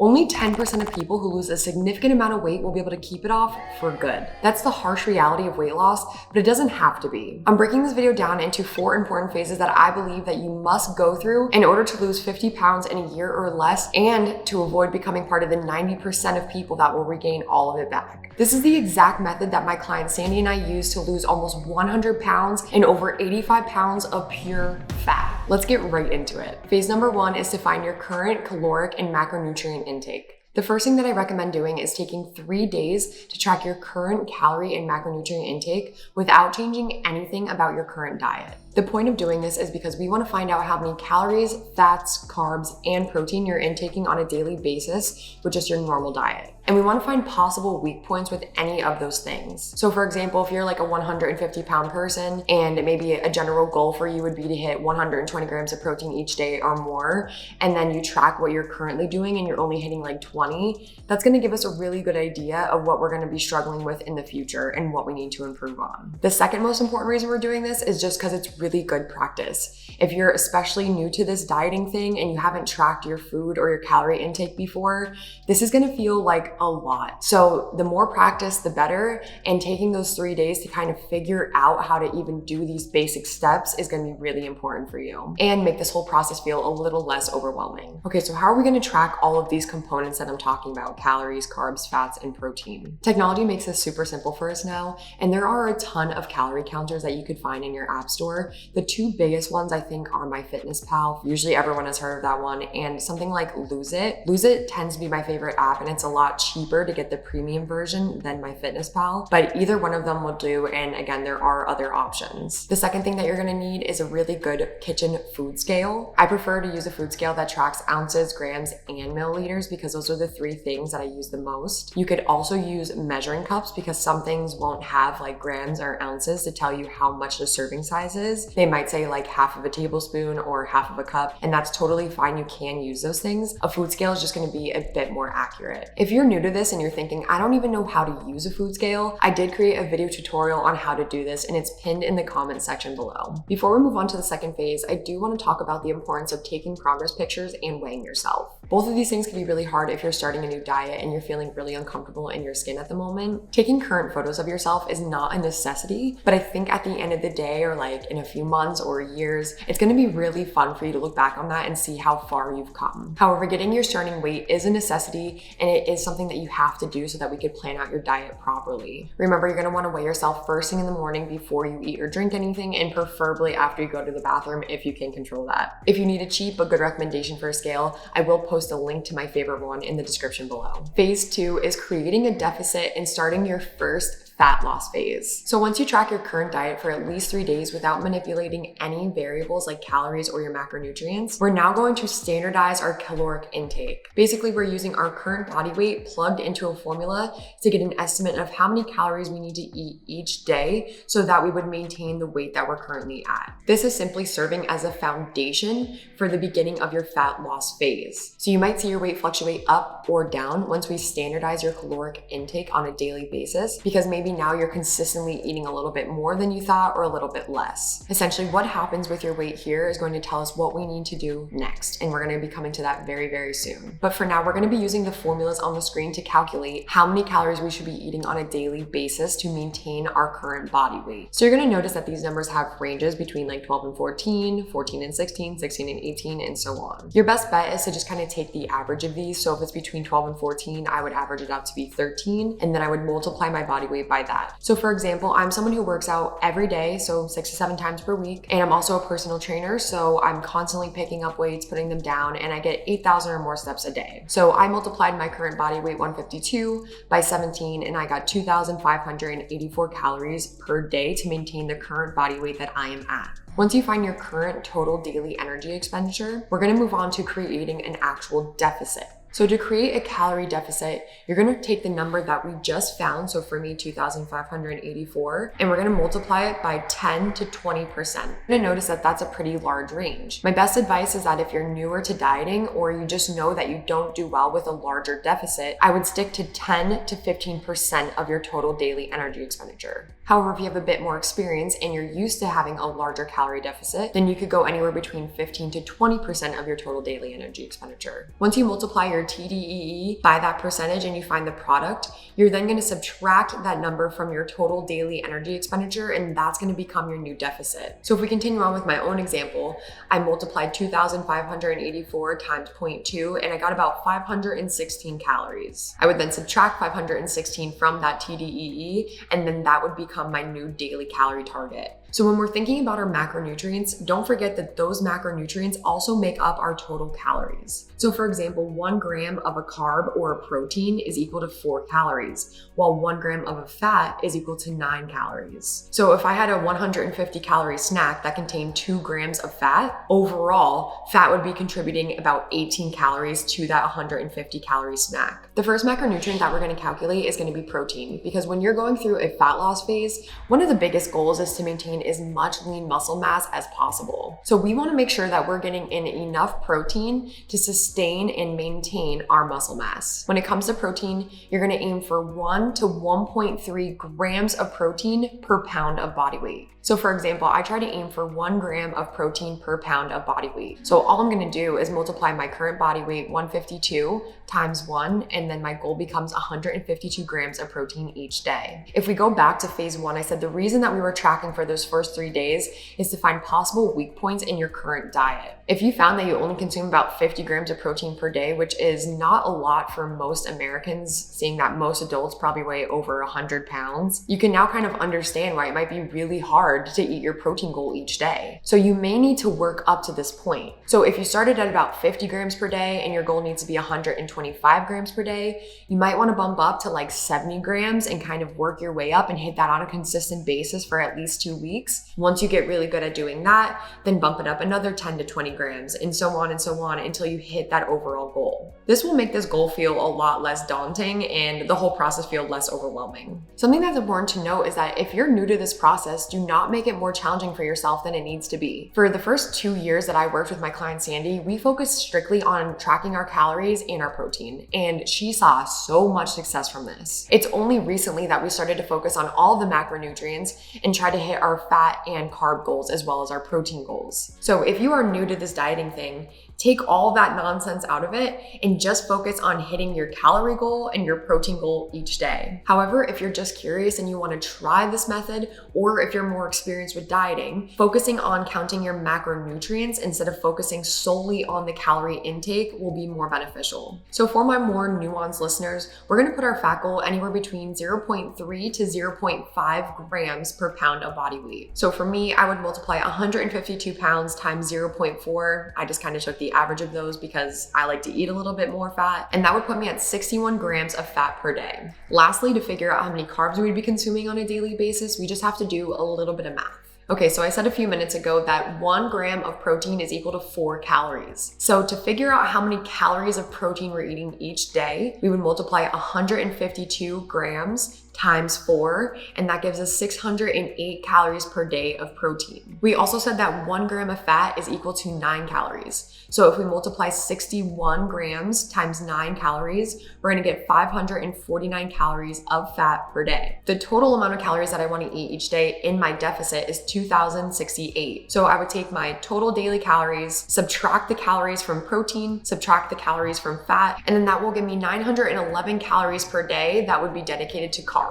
Only 10% of people who lose a significant amount of weight will be able to keep it off for good. That's the harsh reality of weight loss, but it doesn't have to be. I'm breaking this video down into 4 important phases that I believe that you must go through in order to lose 50 pounds in a year or less and to avoid becoming part of the 90% of people that will regain all of it back. This is the exact method that my client Sandy and I used to lose almost 100 pounds and over 85 pounds of pure fat. Let's get right into it. Phase number 1 is to find your current caloric and macronutrient intake. The first thing that I recommend doing is taking 3 days to track your current calorie and macronutrient intake without changing anything about your current diet. The point of doing this is because we want to find out how many calories, fats, carbs, and protein you're intaking on a daily basis with just your normal diet. And we want to find possible weak points with any of those things. So for example, if you're like a 150 pound person and maybe a general goal for you would be to hit 120 grams of protein each day or more, and then you track what you're currently doing and you're only hitting like 20, that's going to give us a really good idea of what we're going to be struggling with in the future and what we need to improve on. The second most important reason we're doing this is just because it's really good practice. If you're especially new to this dieting thing and you haven't tracked your food or your calorie intake before, this is going to feel like a lot. So the more practice, the better. And taking those 3 days to kind of figure out how to even do these basic steps is going to be really important for you and make this whole process feel a little less overwhelming. Okay, so how are we going to track all of these components that I'm talking about? Calories, carbs, fats, and protein. Technology makes this super simple for us now, and there are a ton of calorie counters that you could find in your app store. The 2 biggest ones I think are MyFitnessPal. Usually everyone has heard of that one, and something like Lose It. Lose It tends to be my favorite app, and it's a lot cheaper to get the premium version than MyFitnessPal, but either one of them will do. And again, there are other options. The second thing that you're going to need is a really good kitchen food scale. I prefer to use a food scale that tracks ounces, grams, and milliliters because those are the 3 things that I use the most. You could also use measuring cups because some things won't have like grams or ounces to tell you how much the serving size is. They might say like half of a tablespoon or half of a cup, and that's totally fine. You can use those things. A food scale is just going to be a bit more accurate. If you're new to this and you're thinking, I don't even know how to use a food scale, I did create a video tutorial on how to do this, and it's pinned in the comment section below. Before we move on to the second phase, I do want to talk about the importance of taking progress pictures and weighing yourself. Both of these things can be really hard if you're starting a new diet and you're feeling really uncomfortable in your skin at the moment. Taking current photos of yourself is not a necessity, but I think at the end of the day, or like in a few months or years, it's going to be really fun for you to look back on that and see how far you've come. However, getting your starting weight is a necessity, and it is something that you have to do so that we could plan out your diet properly. Remember, you're going to want to weigh yourself first thing in the morning before you eat or drink anything, and preferably after you go to the bathroom if you can control that. If you need a cheap but good recommendation for a scale, I will post a link to my favorite one in the description below. Phase 2 is creating a deficit and starting your first fat loss phase. So once you track your current diet for at least 3 days without manipulating any variables like calories or your macronutrients, we're now going to standardize our caloric intake. Basically, we're using our current body weight plugged into a formula to get an estimate of how many calories we need to eat each day so that we would maintain the weight that we're currently at. This is simply serving as a foundation for the beginning of your fat loss phase. So you might see your weight fluctuate up or down once we standardize your caloric intake on a daily basis, because maybe now you're consistently eating a little bit more than you thought or a little bit less. Essentially, what happens with your weight here is going to tell us what we need to do next, and we're going to be coming to that very, very soon. But for now, we're going to be using the formulas on the screen to calculate how many calories we should be eating on a daily basis to maintain our current body weight. So you're going to notice that these numbers have ranges between like 12 and 14, 14 and 16, 16 and 18, and so on. Your best bet is to just kind of take the average of these. So if it's between 12 and 14, I would average it out to be 13, and then I would multiply my body weight by that. So for example, I'm someone who works out every day, so 6 to 7 times per week, and I'm also a personal trainer, so I'm constantly picking up weights, putting them down, and I get 8,000 or more steps a day. So I multiplied my current body weight 152 by 17, and I got 2,584 calories per day to maintain the current body weight that I am at. Once you find your current total daily energy expenditure, we're going to move on to creating an actual deficit. So to create a calorie deficit, you're going to take the number that we just found, so for me 2,584, and we're going to multiply it by 10 to 20%. You're going to notice that that's a pretty large range. My best advice is that if you're newer to dieting or you just know that you don't do well with a larger deficit, I would stick to 10 to 15% of your total daily energy expenditure. However, if you have a bit more experience and you're used to having a larger calorie deficit, then you could go anywhere between 15 to 20% of your total daily energy expenditure. Once you multiply your your TDEE by that percentage and you find the product, you're then going to subtract that number from your total daily energy expenditure, and that's going to become your new deficit. So if we continue on with my own example, I multiplied 2,584 times 0.2 and I got about 516 calories. I would then subtract 516 from that TDEE, and then that would become my new daily calorie target. So when we're thinking about our macronutrients, don't forget that those macronutrients also make up our total calories. So for example, 1 gram of a carb or a protein is equal to 4 calories, while 1 gram of a fat is equal to 9 calories. So if I had a 150 calorie snack that contained 2 grams of fat, overall, fat would be contributing about 18 calories to that 150 calorie snack. The first macronutrient that we're going to calculate is going to be protein, because when you're going through a fat loss phase, one of the biggest goals is to maintain as much lean muscle mass as possible. So we want to make sure that we're getting in enough protein to sustain and maintain our muscle mass. When it comes to protein, you're going to aim for 1 to 1.3 grams of protein per pound of body weight. So for example, I try to aim for 1 gram of protein per pound of body weight. So all I'm going to do is multiply my current body weight, 152, times 1, and then my goal becomes 152 grams of protein each day. If we go back to phase 1, I said the reason that we were tracking for those first 3 days is to find possible weak points in your current diet. If you found that you only consume about 50 grams of protein per day, which is not a lot for most Americans, seeing that most adults probably weigh over 100 pounds, you can now kind of understand why it might be really hard to eat your protein goal each day. So you may need to work up to this point. So if you started at about 50 grams per day and your goal needs to be 125 grams per day, you might want to bump up to like 70 grams and kind of work your way up and hit that on a consistent basis for at least 2 weeks. Once you get really good at doing that, then bump it up another 10 to 20 grams and so on until you hit that overall goal. This will make this goal feel a lot less daunting and the whole process feel less overwhelming. Something that's important to note is that if you're new to this process, do not make it more challenging for yourself than it needs to be. For the first 2 years that I worked with my client Sandy, we focused strictly on tracking our calories and our protein, and she saw so much success from this. It's only recently that we started to focus on all the macronutrients and try to hit our fat and carb goals as well as our protein goals. So if you are new to this dieting thing, take all that nonsense out of it and just focus on hitting your calorie goal and your protein goal each day. However, if you're just curious and you want to try this method, or if you're more experienced with dieting, focusing on counting your macronutrients instead of focusing solely on the calorie intake will be more beneficial. So for my more nuanced listeners, we're going to put our fat goal anywhere between 0.3 to 0.5 grams per pound of body weight. So for me, I would multiply 152 pounds times 0.4. I just kind of took the average of those because I like to eat a little bit more fat, and that would put me at 61 grams of fat per day. Lastly, to figure out how many carbs we'd be consuming on a daily basis, we just have to do a little bit of math. Okay, so I said a few minutes ago that 1 gram of protein is equal to 4 calories. So to figure out how many calories of protein we're eating each day, we would multiply 152 grams times 4, and that gives us 608 calories per day of protein. We also said that 1 gram of fat is equal to 9 calories. So if we multiply 61 grams times 9 calories, we're gonna get 549 calories of fat per day. The total amount of calories that I wanna eat each day in my deficit is 2,068. So I would take my total daily calories, subtract the calories from protein, subtract the calories from fat, and then that will give me 911 calories per day that would be dedicated to carbs.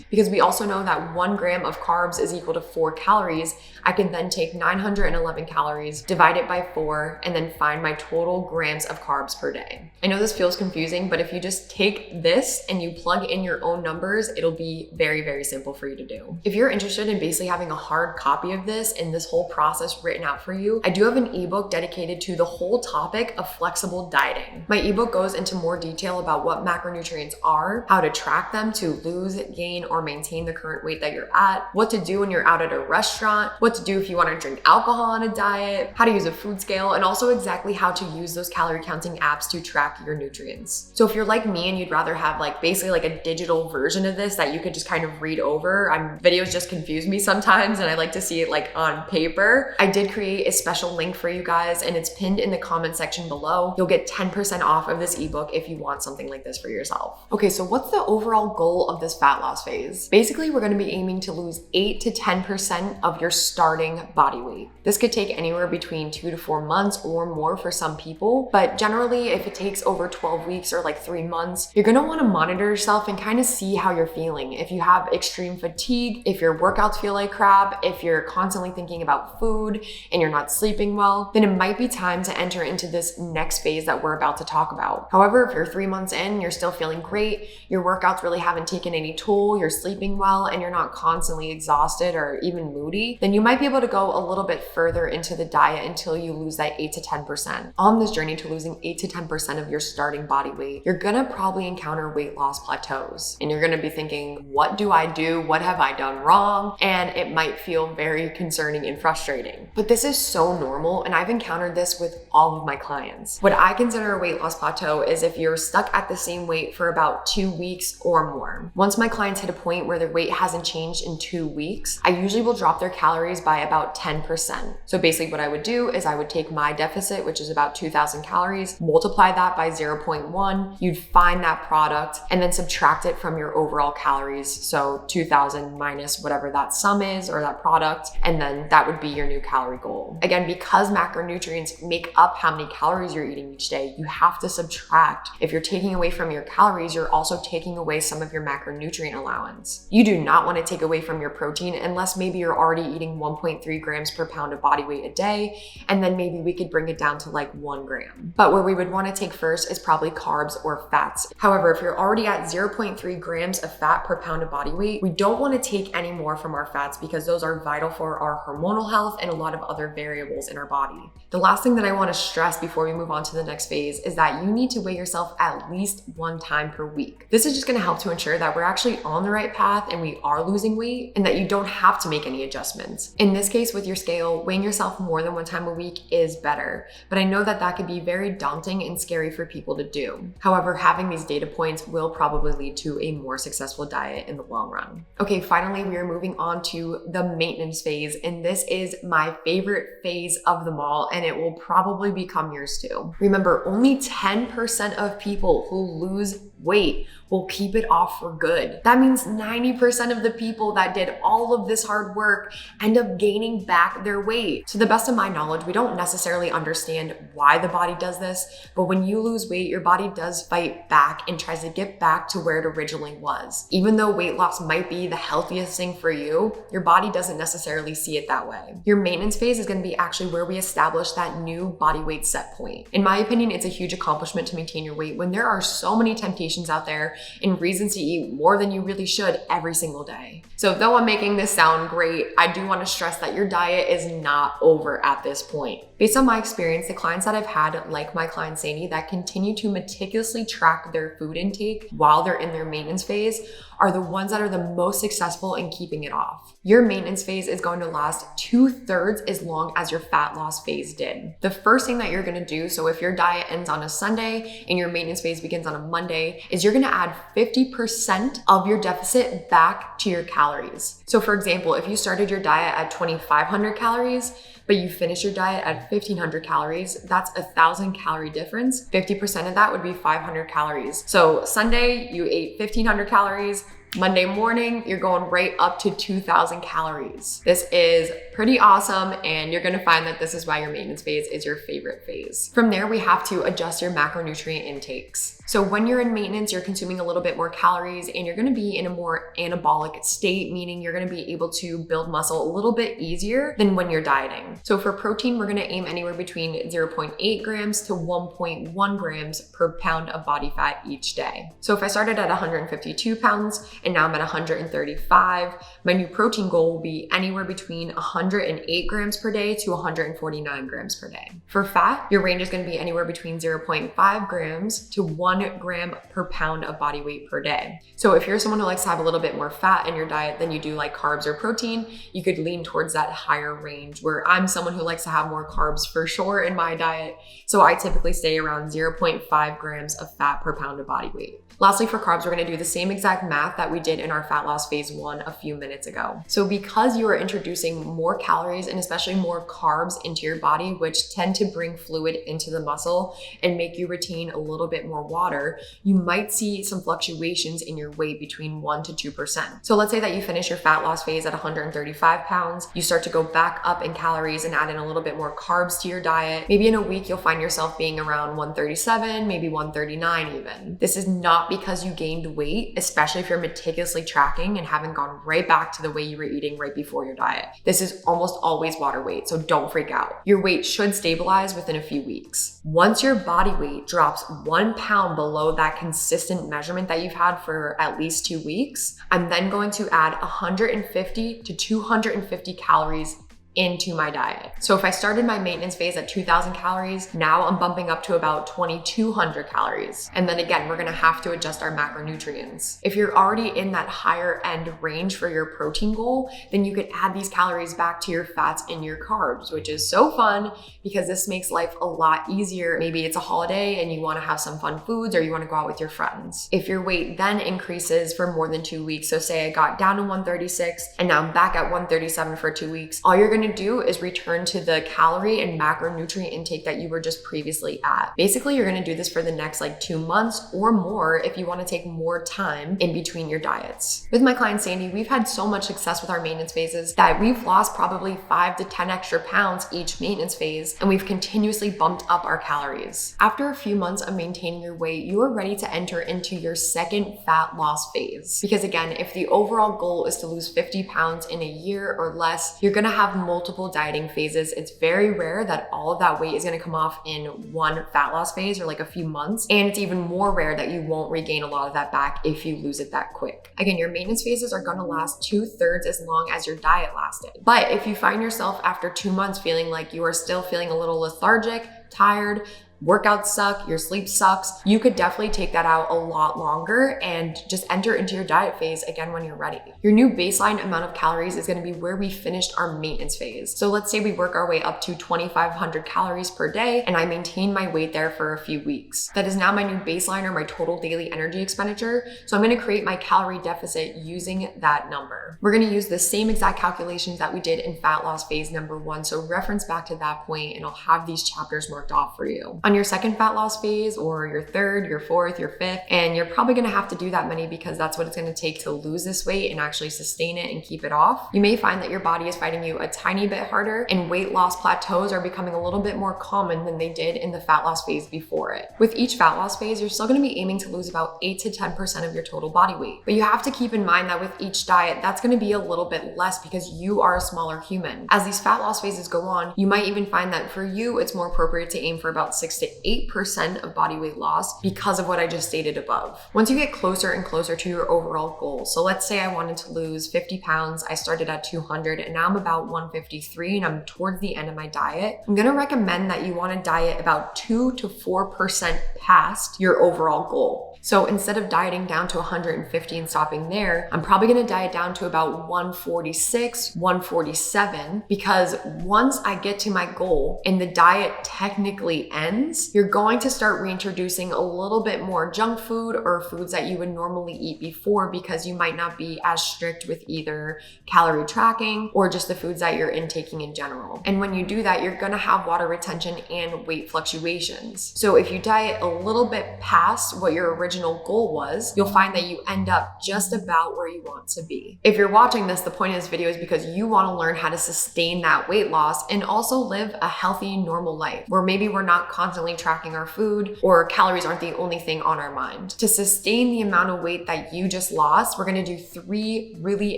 Because we also know that 1 gram of carbs is equal to 4 calories, I can then take 911 calories, divide it by 4, and then find my total grams of carbs per day. I know this feels confusing, but if you just take this and you plug in your own numbers, it'll be very, very simple for you to do. If you're interested in basically having a hard copy of this and this whole process written out for you, I do have an ebook dedicated to the whole topic of flexible dieting. My ebook goes into more detail about what macronutrients are, how to track them to lose, gain, or maintain the current weight that you're at, what to do when you're out at a restaurant, what to do if you want to drink alcohol on a diet, how to use a food scale, and also exactly how to use those calorie counting apps to track your nutrients. So if you're like me and you'd rather have basically a digital version of this that you could just kind of read over, videos just confuse me sometimes and I like to see it on paper, I did create a special link for you guys and it's pinned in the comment section below. You'll get 10% off of this ebook if you want something like this for yourself. Okay, so what's the overall goal of this fat fat loss phase. Basically, we're gonna be aiming to lose 8 to 10% of your starting body weight. This could take anywhere between 2 to 4 months or more for some people, but generally if it takes over 12 weeks or like 3 months, you're gonna wanna monitor yourself and kind of see how you're feeling. If you have extreme fatigue, if your workouts feel like crap, if you're constantly thinking about food and you're not sleeping well, then it might be time to enter into this next phase that we're about to talk about. However, if you're 3 months in, you're still feeling great, your workouts really haven't taken any toll, you're sleeping well, and you're not constantly exhausted or even moody, then you might be able to go a little bit further into the diet until you lose that 8 to 10%. On this journey to losing 8 to 10% of your starting body weight, you're gonna probably encounter weight loss plateaus. And you're gonna be thinking, what do I do? What have I done wrong? And it might feel very concerning and frustrating. But this is so normal, and I've encountered this with all of my clients. What I consider a weight loss plateau is if you're stuck at the same weight for about 2 weeks or more. Once my clients hit a point where their weight hasn't changed in 2 weeks, I usually will drop their calories by about 10%. So basically what I would do is I would take my deficit, which is about 2,000 calories, multiply that by 0.1, you'd find that product and then subtract it from your overall calories. So 2,000 minus whatever that sum is or that product, and then that would be your new calorie goal. Again, because macronutrients make up how many calories you're eating each day, you have to subtract. If you're taking away from your calories, you're also taking away some of your macronutrient allowance. You do not want to take away from your protein unless maybe you're already eating 1.3 grams per pound of body weight a day, and then maybe we could bring it down to like 1 gram. But where we would want to take first is probably carbs or fats. However, if you're already at 0.3 grams of fat per pound of body weight, we don't want to take any more from our fats because those are vital for our hormonal health and a lot of other variables in our body. The last thing that I want to stress before we move on to the next phase is that you need to weigh yourself at least 1 time per week. This is just going to help to ensure that we're actually on the right path and we are losing weight and that you don't have to make any adjustments. In this case, with your scale, weighing yourself more than 1 time a week is better, but I know that that could be very daunting and scary for people to do. However, having these data points will probably lead to a more successful diet in the long run. Okay, finally, we are moving on to the maintenance phase, and this is my favorite phase of them all, and it will probably become yours too. Remember, only 10% of people who lose weight will keep it off for good. That means 90% of the people that did all of this hard work end up gaining back their weight. To the best of my knowledge, we don't necessarily understand why the body does this, but when you lose weight, your body does fight back and tries to get back to where it originally was. Even though weight loss might be the healthiest thing for you, your body doesn't necessarily see it that way. Your maintenance phase is going to be actually where we establish that new body weight set point. In my opinion, it's a huge accomplishment to maintain your weight when there are so many temptations out there and reasons to eat more than you really should every single day. So though I'm making this sound great, I do want to stress that your diet is not over at this point. Based on my experience, the clients that I've had, like my client Sadie, that continue to meticulously track their food intake while they're in their maintenance phase are the ones that are the most successful in keeping it off. Your maintenance phase is going to last 2/3 as long as your fat loss phase did. The first thing that you're going to do, so if your diet ends on a Sunday and your maintenance phase begins on a Monday, is you're going to add 50% of your deficit back to your calories. So for example, if you started your diet at 2,500 calories, but you finish your diet at 1,500 calories, that's 1,000 calorie difference. 50% of that would be 500 calories. So Sunday, you ate 1,500 calories. Monday morning, you're going right up to 2,000 calories. This is pretty awesome, and you're gonna find that this is why your maintenance phase is your favorite phase. From there, we have to adjust your macronutrient intakes. So when you're in maintenance, you're consuming a little bit more calories and you're gonna be in a more anabolic state, meaning you're gonna be able to build muscle a little bit easier than when you're dieting. So for protein, we're gonna aim anywhere between 0.8 grams to 1.1 grams per pound of body fat each day. So if I started at 152 pounds and now I'm at 135, my new protein goal will be anywhere between 108 grams per day to 149 grams per day. For fat, your range is gonna be anywhere between 0.5 grams to 1 gram per pound of body weight per day. So if you're someone who likes to have a little bit more fat in your diet than you do like carbs or protein, you could lean towards that higher range, where I'm someone who likes to have more carbs for sure in my diet. So I typically stay around 0.5 grams of fat per pound of body weight. Lastly, for carbs, we're gonna do the same exact math that we did in our fat loss phase 1 a few minutes ago. So because you are introducing more more calories and especially more carbs into your body, which tend to bring fluid into the muscle and make you retain a little bit more water, you might see some fluctuations in your weight between 1 to 2%. So let's say that you finish your fat loss phase at 135 pounds, you start to go back up in calories and add in a little bit more carbs to your diet. Maybe in a week, you'll find yourself being around 137, maybe 139 even. This is not because you gained weight, especially if you're meticulously tracking and haven't gone right back to the way you were eating right before your diet. This is almost always water weight, so don't freak out. Your weight should stabilize within a few weeks. Once your body weight drops 1 pound below that consistent measurement that you've had for at least 2 weeks, I'm then going to add 150 to 250 calories into my diet. So if I started my maintenance phase at 2,000 calories, now I'm bumping up to about 2,200 calories. And then again, we're gonna have to adjust our macronutrients. If you're already in that higher end range for your protein goal, then you could add these calories back to your fats and your carbs, which is so fun because this makes life a lot easier. Maybe it's a holiday and you wanna have some fun foods or you wanna go out with your friends. If your weight then increases for more than 2 weeks, so say I got down to 136 and now I'm back at 137 for 2 weeks, all you're gonna do is return to the calorie and macronutrient intake that you were just previously at. Basically, you're gonna do this for the next 2 months or more if you wanna take more time in between your diets. With my client Sandy, we've had so much success with our maintenance phases that we've lost probably 5 to 10 extra pounds each maintenance phase, and we've continuously bumped up our calories. After a few months of maintaining your weight, you are ready to enter into your second fat loss phase. Because again, if the overall goal is to lose 50 pounds in a year or less, you're gonna have multiple dieting phases. It's very rare that all of that weight is going to come off in one fat loss phase or a few months. And it's even more rare that you won't regain a lot of that back if you lose it that quick. Again, your maintenance phases are going to last 2/3 as long as your diet lasted. But if you find yourself after 2 months feeling like you are still feeling a little lethargic, tired, workouts suck, your sleep sucks, you could definitely take that out a lot longer and just enter into your diet phase again when you're ready. Your new baseline amount of calories is going to be where we finished our maintenance phase. So let's say we work our way up to 2,500 calories per day and I maintain my weight there for a few weeks. That is now my new baseline or my total daily energy expenditure. So I'm going to create my calorie deficit using that number. We're going to use the same exact calculations that we did in fat loss phase number 1. So reference back to that point and I'll have these chapters marked off for you. On your second fat loss phase or your third, your fourth, your fifth, and you're probably gonna have to do that many because that's what it's gonna take to lose this weight and actually sustain it and keep it off. You may find that your body is fighting you a tiny bit harder and weight loss plateaus are becoming a little bit more common than they did in the fat loss phase before it. With each fat loss phase, you're still gonna be aiming to lose about 8 to 10% of your total body weight. But you have to keep in mind that with each diet, that's gonna be a little bit less because you are a smaller human. As these fat loss phases go on, you might even find that for you, it's more appropriate to aim for about 6 to 8% of body weight loss because of what I just stated above. Once you get closer and closer to your overall goal, so let's say I wanted to lose 50 pounds, I started at 200 and now I'm about 153 and I'm towards the end of my diet, I'm gonna recommend that you wanna diet about 2 to 4% past your overall goal. So instead of dieting down to 150 and stopping there, I'm probably gonna diet down to about 146, 147, because once I get to my goal and the diet technically ends, you're going to start reintroducing a little bit more junk food or foods that you would normally eat before because you might not be as strict with either calorie tracking or just the foods that you're intaking in general. And when you do that, you're gonna have water retention and weight fluctuations. So if you diet a little bit past what your original goal was, you'll find that you end up just about where you want to be. If you're watching this, the point of this video is because you want to learn how to sustain that weight loss and also live a healthy, normal life where maybe we're not constantly tracking our food or calories aren't the only thing on our mind. To sustain the amount of weight that you just lost, we're going to do 3 really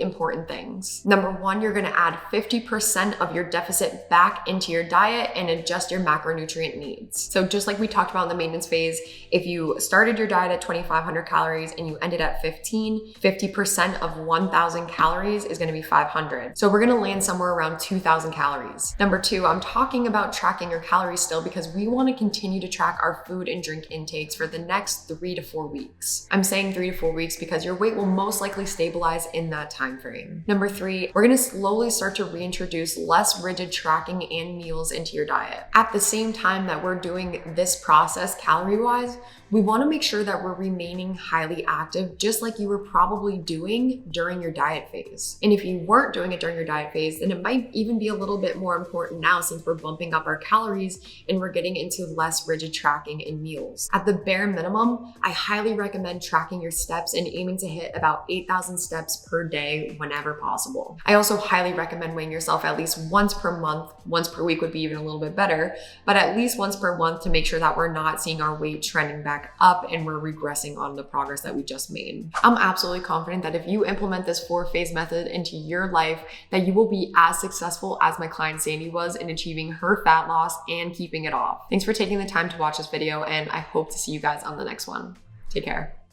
important things. Number 1, you're going to add 50% of your deficit back into your diet and adjust your macronutrient needs. So just like we talked about in the maintenance phase, if you started your diet at 2,500 calories and you ended at 15, 50% of 1,000 calories is going to be 500. So we're going to land somewhere around 2,000 calories. Number 2, I'm talking about tracking your calories still because we want to continue to track our food and drink intakes for the next 3 to 4 weeks. I'm saying 3 to 4 weeks because your weight will most likely stabilize in that time frame. Number 3, we're going to slowly start to reintroduce less rigid tracking and meals into your diet. At the same time that we're doing this process calorie-wise, We want to make sure that we're remaining highly active, just like you were probably doing during your diet phase. And if you weren't doing it during your diet phase, then it might even be a little bit more important now since we're bumping up our calories and we're getting into less rigid tracking in meals. At the bare minimum, I highly recommend tracking your steps and aiming to hit about 8,000 steps per day whenever possible. I also highly recommend weighing yourself at least once per month. Once per week would be even a little bit better, but at least once per month to make sure that we're not seeing our weight trending back up and we're regressing on the progress that we just made. I'm absolutely confident that if you implement this 4-phase method into your life, that you will be as successful as my client Sandy was in achieving her fat loss and keeping it off. Thanks for taking the time to watch this video, and I hope to see you guys on the next one. Take care.